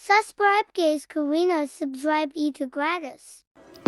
Subscribe guys Karina, subscribe itu gratis.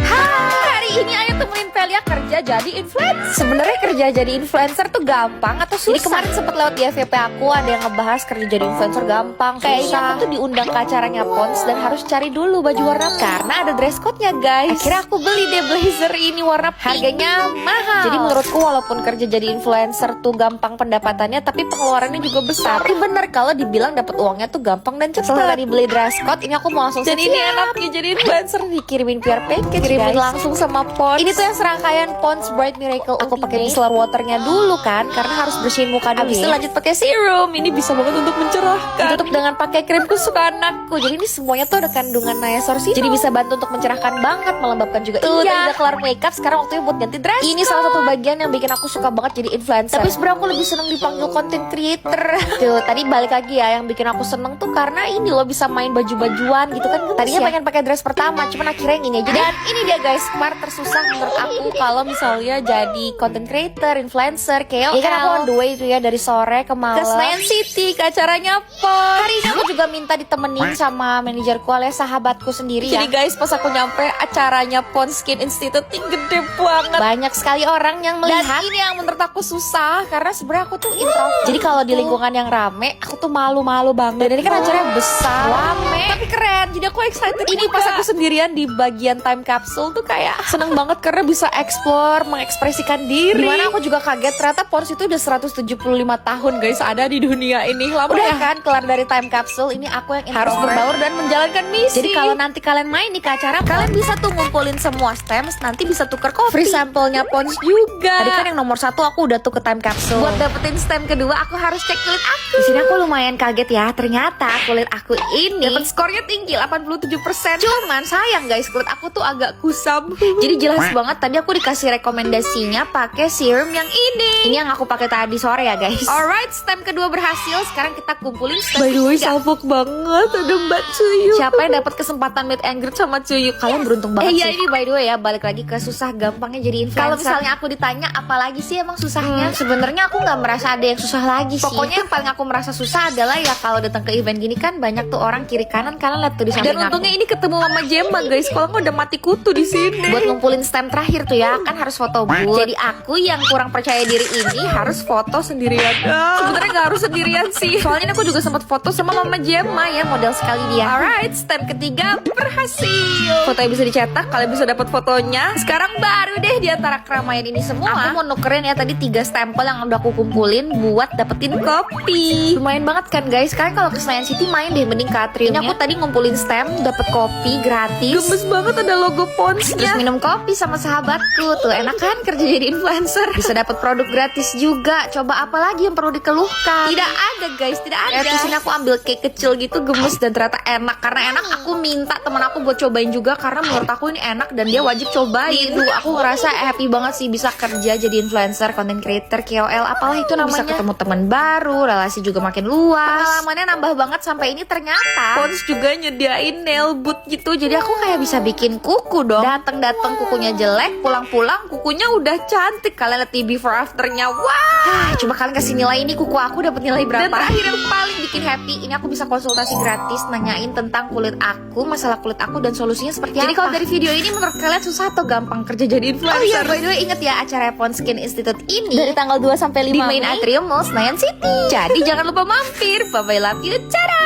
Hari ini ayo temenin Velia kerja jadi influencer. Sebenarnya kerja jadi influencer tuh gampang atau susah? Jadi kemarin sempet lewat di FYP aku ada yang ngebahas kerja jadi influencer gampang. Kayaknya aku tuh diundang ke acaranya Pons dan harus cari dulu baju warna karena ada dress code-nya guys. Akhirnya aku beli deh blazer ini warna pink. Harganya mahal. Jadi menurutku walaupun kerja jadi influencer tuh gampang pendapatannya, tapi pengeluarannya juga besar. Tapi bener kalau dibilang dapat uangnya tuh gampang dan cepet. Setelah tadi beli dress code, ini aku mau langsung dan ini enaknya jadi influencer dikirimin PR package. Kirimin langsung sama Pons. Ini tuh yang serangkaian Pons Bright Miracle. Aku pakai micellar waternya dulu kan, karena harus bersihin muka dulu. Habis itu lanjut pakai serum. Ini bisa banget untuk mencerahkan. Tutup dengan pakai krim kesukaan aku. Jadi ini semuanya tuh ada kandungan niacinamide. Jadi bisa bantu untuk mencerahkan banget, melembabkan juga. Tuh, udah kelar makeup, sekarang waktunya buat ganti dress. Ini salah satu bagian yang bikin aku suka banget jadi influencer. Tapi sebenarnya aku lebih seneng dipanggil content creator. Tuh, tadi balik lagi ya, yang bikin aku seneng tuh karena ini loh bisa main baju-bajuan gitu kan. Tadinya pengen pakai dress pertama, cuman akhirnya ini aja. Dan ini dia guys, kemarin tersusah menurut aku kalau misalnya jadi content creator, influencer, KOL. Ya kan aku on the way itu ya dari sore ke malam ke Senayan City ke acaranya Pons. Hari ini aku juga minta ditemenin sama manajerku alias sahabatku sendiri ya. Jadi guys, pas aku nyampe acaranya Pons Skin Institute ini gede banget. Banyak sekali orang yang melihat. Dan ini yang menurut aku susah karena sebenarnya aku tuh introvert. Jadi kalau di lingkungan yang rame, aku tuh malu-malu banget. Dan ini kan acaranya besar, rame, tapi keren. Jadi aku excited. Ini pas aku sendirian di bagian time capsule tuh kayak seneng banget karena bisa explore, mengekspresikan diri. Dimana aku juga kaget ternyata Pons itu udah 175 tahun guys ada di dunia ini. Lama udah ya kan kelar dari time capsule, ini aku yang harus berbaur dan menjalankan misi. Jadi kalau nanti kalian main nih ke acara, kalian bisa tuh ngumpulin semua stamps, nanti bisa tuker kopi. Free sampelnya Pons juga. Tadi kan yang nomor 1 aku udah tuh ke time capsule. Buat dapetin stamp kedua aku harus cek kulit aku. Di sini aku lumayan kaget ya, ternyata kulit aku ini dapat skornya tinggi 87%. Cuman sayang guys, kulit aku tuh agak kusam. Jadi jelas banget tadi aku dikasih rekomendasinya pakai serum yang ini. Ini yang aku pakai tadi sore ya guys. Alright, stamp kedua berhasil. Sekarang kita kumpulin stamp. By the way, salfok banget ada Mbak Cuyu. Siapa yang dapat kesempatan meet and greet sama Cuyu? Kalian beruntung banget sih. Iya, ini by the way ya, balik lagi ke susah gampangnya jadi influencer. Kalau misalnya aku ditanya apalagi sih emang susahnya? Sebenarnya aku nggak merasa ada yang susah lagi sih. Pokoknya yang paling aku merasa susah adalah ya kalau datang ke event gini kan banyak tuh orang kiri kanan, kalian lihat tuh di samping aku. Dan untungnya ini ketemu Mama Gemma guys. Kalau nggak udah mati kutu di sini. Buat ngumpulin stamp terakhir tuh ya, kan harus foto booth. Jadi aku yang kurang percaya diri ini harus foto sendirian. Sebenarnya nggak harus sendirian sih. Soalnya aku juga sempat foto sama Mama Gemma ya, model sekali dia. Alright, stamp ketiga berhasil. Fotonya bisa dicetak, kalian bisa dapat fotonya. Sekarang baru deh di antara keramaian ini semua, aku mau nukerin ya tadi 3 stempel yang udah aku kumpulin buat dapetin kopi. Lumayan banget kan guys. Kalian kalau ke Senayan City main deh mending ke atriumnya. Ini aku tadi ngumpulin stamp, dapet kopi gratis. Gemes banget ada logo Ponsnya. Terus minum kopi sama sahabatku. Tuh enak kan kerja jadi influencer. Bisa dapat produk gratis juga. Coba apa lagi yang perlu dikeluhkan? Tidak ada guys, tidak ada. Di sini aku ambil cake kecil gitu gemes dan ternyata enak. Karena enak aku minta teman aku buat cobain juga karena menurut aku ini enak dan dia wajib cobain. Tuh aku ngerasa happy banget sih bisa kerja jadi influencer, content creator, KOL, apalah itu namanya. Bisa ketemu teman baru, relasi juga makin luas. Pengalamannya nambah banget sampai ini ternyata Pons juga nyediain nail boot gitu. Jadi aku kayak bisa bikin kuku dong. Datang kukunya jelek, pulang-pulang kukunya udah cantik. Kalian lihat di before afternya. Wah, coba kalian kasih nilai ini kuku aku dapat nilai berapa? Dan terakhir yang paling bikin happy, ini aku bisa konsultasi gratis nanyain tentang kulit aku, masalah kulit aku dan solusinya seperti apa. Jadi kalau dari video ini menurut kalian susah atau gampang kerja jadi influencer? Oh iya, by the way inget ya acara Pons Skin Institute ini dari tanggal 2 sampai 5 di main atrium Mall Senayan City. Jadi jangan lupa mampir. Bye bye, love you, cara.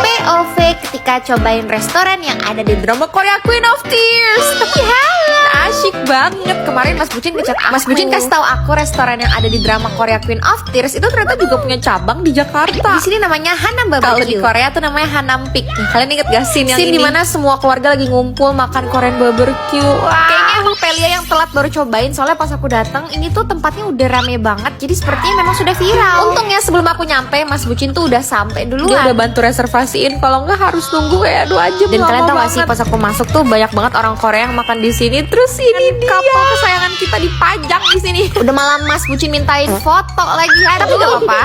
POV ketika cobain restoran yang ada di drama Korea Queen of Tears. Halo, asyik banget. Kemarin Mas Bucin ngechat aku. Mas Bucin kasih tahu aku restoran yang ada di drama Korea Queen of Tears itu ternyata juga punya cabang di Jakarta. Di sini namanya Hanam Barbecue. Kalau di Korea tuh namanya Hanam Peak. Kalian inget gak scene yang ini? Dimana semua keluarga lagi ngumpul makan Korean barbecue. Wah. Kayaknya emang Velia yang telat baru cobain. Soalnya pas aku datang ini tuh tempatnya udah rame banget. Jadi sepertinya memang sudah viral. Untungnya sebelum aku nyampe Mas Bucin tuh udah sampai duluan. Dia udah bantu reservasiin. Kalau nggak harus nunggu kayak 2 jam. Dan kalian tahu gak sih pas aku masuk tuh banyak banget orang Korea yang makan di sini. Terus ini dia couple kesayangan kita dipajang di sini. Udah malam Mas Bucin mintain foto lagi. Tapi gak apa-apa.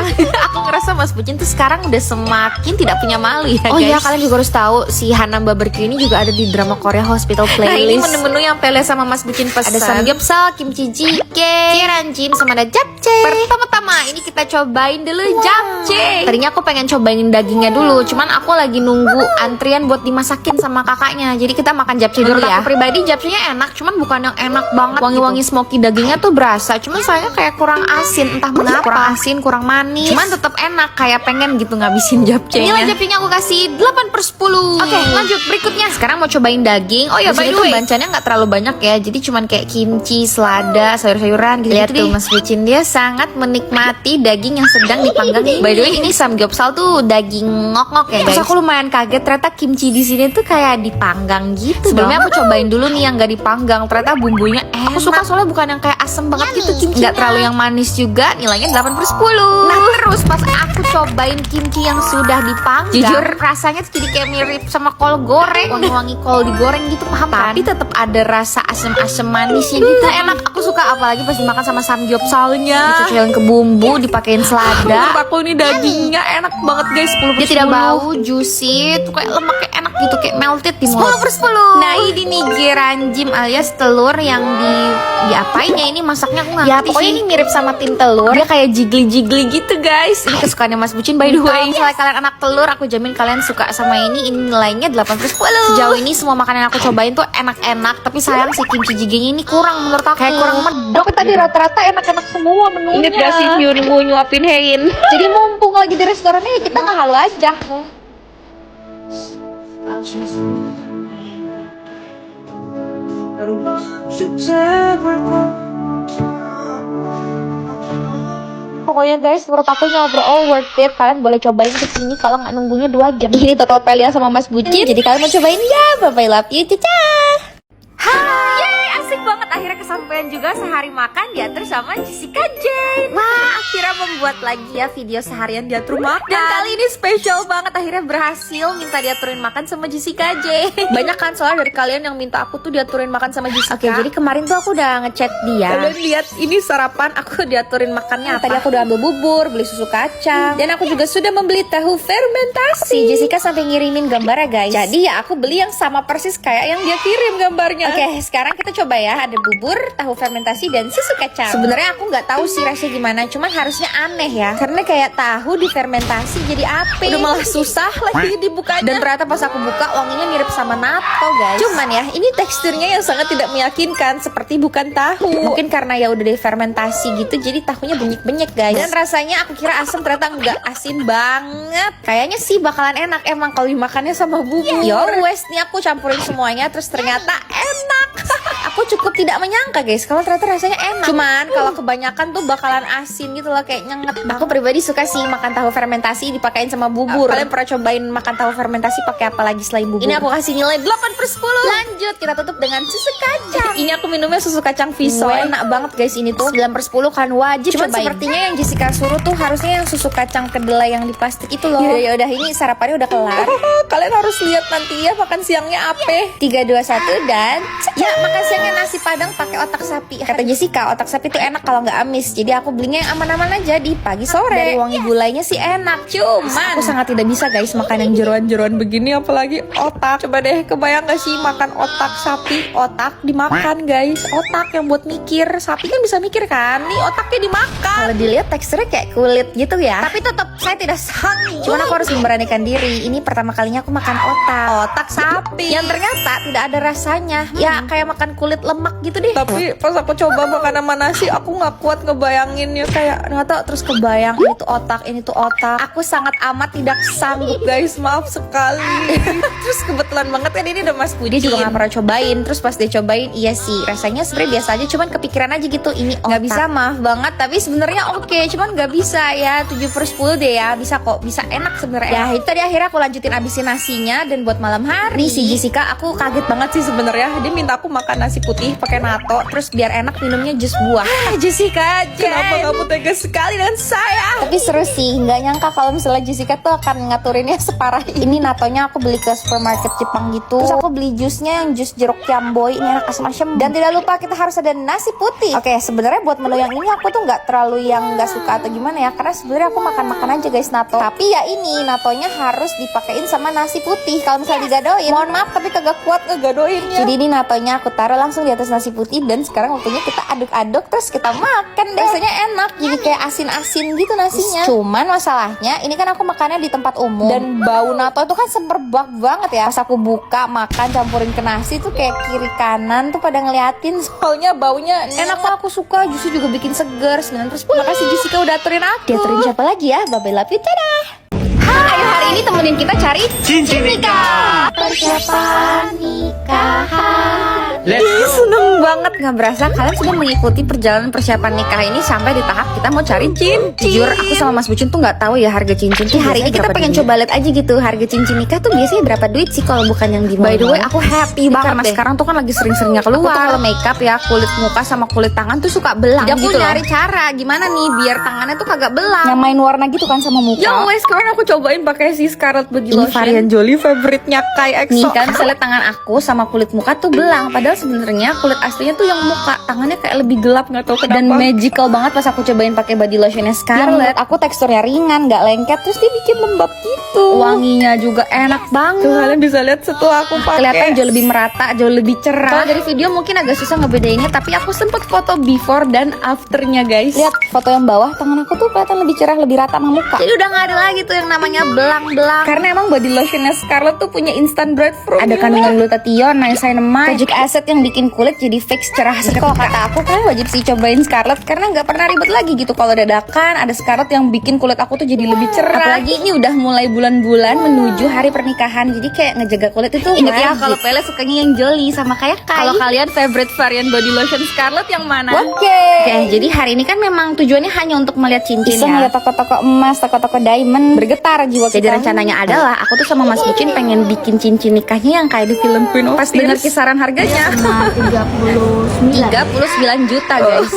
Aku ngerasa Mas Bucin tuh sekarang udah semakin tidak punya malu ya guys. Oh iya, kalian juga harus tahu si Hanam Barbecue ini juga ada di drama Korea Hospital Playlist. Nah ini menu-menu yang Velia sama Mas Bucin pesan. Ada samgyeopsal, kimchi jjigae, kiranjin, sama ada japchae. japchae. Pertama-tama ini kita cobain dulu japchae. Tadinya aku pengen cobain dagingnya dulu, cuman aku lagi nunggu antrian buat dimasakin sama kakaknya. Jadi kita makan japchae dulu ya. Aku pribadi japchae-nya enak, cuman bukan yang enak banget. Wangi-wangi smoky dagingnya tuh berasa, cuman sayangnya kayak kurang asin, entah mengapa. Kurang asin, kurang manis. Cuman tetap enak, kayak pengen gitu ngabisin japchae-nya. Inilah japchae-nya aku kasih 8/10. Oke, lanjut berikutnya. Sekarang mau cobain daging. Oh ya, by the way, bancanya nggak terlalu banyak ya. Jadi cuman kayak kimchi, selada, sayur-sayuran gitu. Lihat tuh Mas Bucin, dia sangat menikmati daging yang sedang dipanggang. By the way, ini samgyeopsal tuh daging ngok-ngok ya guys. Terus aku lumayan kaget ternyata kimchi di sini tuh kayak dipanggang gitu. Sebelumnya aku cobain dulu nih yang nggak dipanggang. Ternyata bumbunya enak. Aku suka soalnya bukan yang kayak asem banget gitu kimchi. Nggak terlalu yang manis juga. Nilainya 8/10. Nah terus pas aku cobain kimchi yang sudah dipanggang, jujur rasanya tuh jadi kayak mirip sama kol goreng. Wangi-wangi kol digoreng gitu, paham kan? Tapi tetap ada rasa asem-asem manisnya gitu. Enak, aku suka apalagi pas dimakan sama samgyeopsalnya. Dicuciin ke bumbu, dipakein selada. Menurut aku ini dagingnya enak banget guys. 10/10. Dia tidak bau, juicy, tuh kayak lemaknya enak gitu, kayak melted di mulut. 10/10. Nah ini nih geranjim alias telur yang diapain ya, ini masaknya aku nggak ngerti pokoknya sih. Ini mirip sama tin telur. Dia kayak jigli-jigli gitu guys. Ini kesukaannya Mas Bucin by the way. Kalau misalnya kalian anak telur, aku jamin kalian suka sama ini. Ini nilainya 8/10. Sejauh ini semua makanan yang aku cobain tuh enak-enak, tapi sayang si kimchi jjigae ini kurang menurut aku. Kayak kurang medok. Tapi tadi rata-rata enak-enak semua menunya. Ini gak sih nyuapin Hein. Jadi mumpung lagi di restorannya kita ngehalu aja. Pokoknya guys, menurut aku ini overall worth it. Kalian boleh cobain kesini kalau nggak nunggunya 2 jam. Ini total Pelia sama Mas Bucin. Jadi kalian mau cobain ya. Bye-bye, love you, caca. Yeay, asik banget. Akhirnya kesampaian juga sehari makan diatur sama Jessica Jane. Wah, akhirnya membuat lagi ya video seharian diatur makan. Dan kali ini spesial banget, akhirnya berhasil minta diaturin makan sama Jessica Jane. Banyak kan soalnya dari kalian yang minta aku tuh diaturin makan sama Jessica. Oke, jadi kemarin tuh aku udah ngechat dia. Kalian lihat ini sarapan aku diaturin makannya apa? Tadi aku udah ambil bubur, beli susu kacang, dan aku juga sudah membeli tahu fermentasi. Jessica sampai ngirimin gambar ya guys. Jadi ya aku beli yang sama persis kayak yang dia kirim gambarnya. Oke, sekarang kita coba ya. Ada bubur, tahu fermentasi, dan susu kacang. Sebenarnya aku nggak tahu sih rasanya gimana, cuman harusnya aneh ya, karena kayak tahu difermentasi jadi ape. Udah malah susah lagi dibukanya. Dan ternyata pas aku buka wanginya mirip sama natto guys. Cuman ya ini teksturnya yang sangat tidak meyakinkan, seperti bukan tahu. Mungkin karena ya udah difermentasi gitu, jadi tahunya benyek-benyek guys. Dan rasanya aku kira asam, ternyata enggak, asin banget. Kayaknya sih bakalan enak emang kalau dimakannya sama bubur. Your west nih aku campurin semuanya, terus ternyata enak. Aku cukup tidak menyangka guys kalau ternyata rasanya enak. Cuman kalau kebanyakan tuh bakalan asin gitu loh, kayak nyenget. Aku pribadi suka sih makan tahu fermentasi dipakein sama bubur. Kalian pernah cobain makan tahu fermentasi pakai apa lagi selain bubur? Ini aku kasih nilai 8/10. Lanjut, kita tutup dengan susu kacang. Ini aku minumnya susu kacang Viso. Enak banget guys ini tuh. 9/10 kan wajib cobain. Cuman sepertinya yang Jessica suruh tuh harusnya yang susu kacang kedelai yang di plastik itu loh. Ya udah, ini sarapannya udah kelar. Kalian harus lihat nanti ya makan siangnya apa. 3, 2, 1 dan ya makan siangnya nasi padang pakai otak sapi. Kata Jessica otak sapi tuh enak kalau nggak amis. Jadi aku belinya yang aman-aman aja di pagi sore. Dari wangi gulainya sih enak. Cuman aku sangat tidak bisa guys makan yang jeroan-jeroan begini, apalagi otak. Coba deh kebayang gak sih makan otak sapi, otak dimakan guys. Otak yang buat mikir, sapi kan bisa mikir kan, nih otaknya dimakan. Kalau dilihat teksturnya kayak kulit gitu ya. Tapi tetap saya tidak sanggup. Cuman aku harus memberanikan diri. Ini pertama kalinya aku makan otak sapi yang ternyata tidak ada rasanya. Ya kayak makan kulit lemak gitu deh. Tapi pas aku coba makan sama nasi, aku nggak kuat ngebayanginnya, kayak nggak tahu, terus kebayang ini tuh otak, ini tuh otak. Aku sangat amat tidak sanggup guys, maaf sekali. Terus kebetulan banget kan ini udah Mas Budi juga nggak pernah cobain. Terus pas dia cobain, iya sih rasanya sebenarnya biasa aja, cuman kepikiran aja gitu ini otak. Nggak bisa, maaf banget, tapi sebenarnya oke, cuman nggak bisa ya 7/10 deh ya. Bisa kok, bisa enak sebenarnya. Ya itu tadi akhirnya aku lanjutin abisin nasinya. Dan buat malam hari si Jessica, aku kaget banget sih sebenarnya. Dia minta aku makan nasi putih pakai natto, terus biar enak minumnya jus buah. Jessica, kenapa kamu tega sekali dengan saya? Tapi seru sih, nggak nyangka kalau misalnya Jessica tuh akan ngaturinnya separah ini. Natonya aku beli ke supermarket Jepang gitu. Terus aku beli jusnya yang jus jeruk camboy, ini enak asam-asam. Dan tidak lupa kita harus ada nasi putih. Oke, sebenarnya buat menu yang ini aku tuh nggak terlalu yang nggak suka atau gimana ya, karena sebenarnya aku makan aja guys natto. Tapi ya ini natonya harus dipakein sama nasi putih. Kalau misalnya digadoin, mohon maaf tapi kagak kuat ngegadoinnya. Jadi ini natonya aku taruh langsung di atas nasi putih dan sekarang waktunya kita aduk-aduk terus kita makan deh. Rasanya enak, jadi kayak asin-asin gitu nasinya. Cuman masalahnya ini kan aku makannya di tempat umum dan bau nato itu kan semerbak banget ya. Pas aku buka makan campurin ke nasi tuh kayak kiri kanan tuh pada ngeliatin, soalnya baunya enak kok. Aku suka, justru juga bikin seger. 9 plus 10. Makasih Jessica udah aturin aku. Diaturin siapa lagi ya? Babe Lapi, dadah. Ayo hari ini temenin kita cari cincin nikah. Persiapan nikahan. Seneng banget, nggak berasa kalian sudah mengikuti perjalanan persiapan nikah ini sampai di tahap kita mau cari cincin. Jujur aku sama Mas Bucin tuh nggak tahu ya harga cincin tuh. Hari ini kita pengen coba lihat aja gitu harga cincin nikah tuh biasanya berapa duit sih kalau bukan yang di mall. By the way aku happy banget karena sekarang tuh kan lagi sering-seringnya keluar. Aku tuh kalau makeup ya kulit muka sama kulit tangan tuh suka belang gitu loh. Aku nyari cara gimana nih biar tangannya tuh kagak belang. Yang main warna gitu kan sama muka. Ya wes sekarang aku cobain pakai si Scarlett Body Lotion. Ini varian Jolie favorite-nya Kai EXO. Nih kan bisa lihat tangan aku sama kulit muka tuh belang. Padahal sebenarnya kulit aslinya tuh yang muka, tangannya kayak lebih gelap nggak tahu kenapa. Dan magical banget pas aku cobain pakai body lotionnya Scarlett. Aku teksturnya ringan, nggak lengket, terus dia bikin lembab gitu. Wanginya juga enak banget. Tuh, kalian bisa lihat setelah aku pakai. Kelihatan jauh lebih merata, jauh lebih cerah. Kalau dari video mungkin agak susah ngebedainnya, tapi aku sempet foto before dan afternya guys. Lihat foto yang bawah, tangan aku tuh kelihatan lebih cerah, lebih rata sama muka. Jadi udah nggak ada lagi tuh yang namanya belang-belang. Karena emang body lotionnya Scarlett tuh punya instant breakthrough. Ada kandungan glutathione, niacinamide, kojic acid yang bikin kulit jadi fix cerah seketika. Kalau kata aku kalian wajib sih cobain Scarlett karena nggak pernah ribet lagi gitu kalau dadakan ada Scarlett yang bikin kulit aku tuh jadi lebih cerah. Apalagi ini udah mulai bulan-bulan menuju hari pernikahan, jadi kayak ngejaga kulit itu inget ya kalau Pele sukanya yang Jolie sama kayak Kai. Kalau kalian favorite varian body lotion Scarlett yang mana? Oke, jadi hari ini kan memang tujuannya hanya untuk melihat cincin ya. Melihat toko-toko emas, toko-toko diamond, bergetar jiwa kita. Jadi rencananya adalah aku tuh sama Mas Bucin pengen bikin cincin nikahnya yang kayak di film Queen of Tears. Pas dengar kisaran harganya 39 juta guys.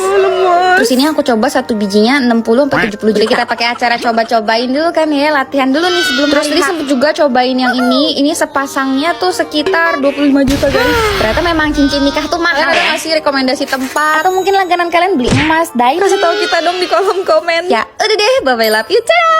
Terus ini aku coba satu bijinya 60-70 juta. Jadi kita pakai acara coba-cobain dulu kan ya, latihan dulu nih sebelum. Terus tadi sempet juga cobain yang ini sepasangnya tuh sekitar 25 juta guys. Ternyata memang cincin nikah tuh mahal. Ada ngasih rekomendasi tempat atau mungkin langganan kalian beli emas, diamond? Kasih tahu kita dong di kolom komen. Ya udah deh, bye bye, love you, ciao.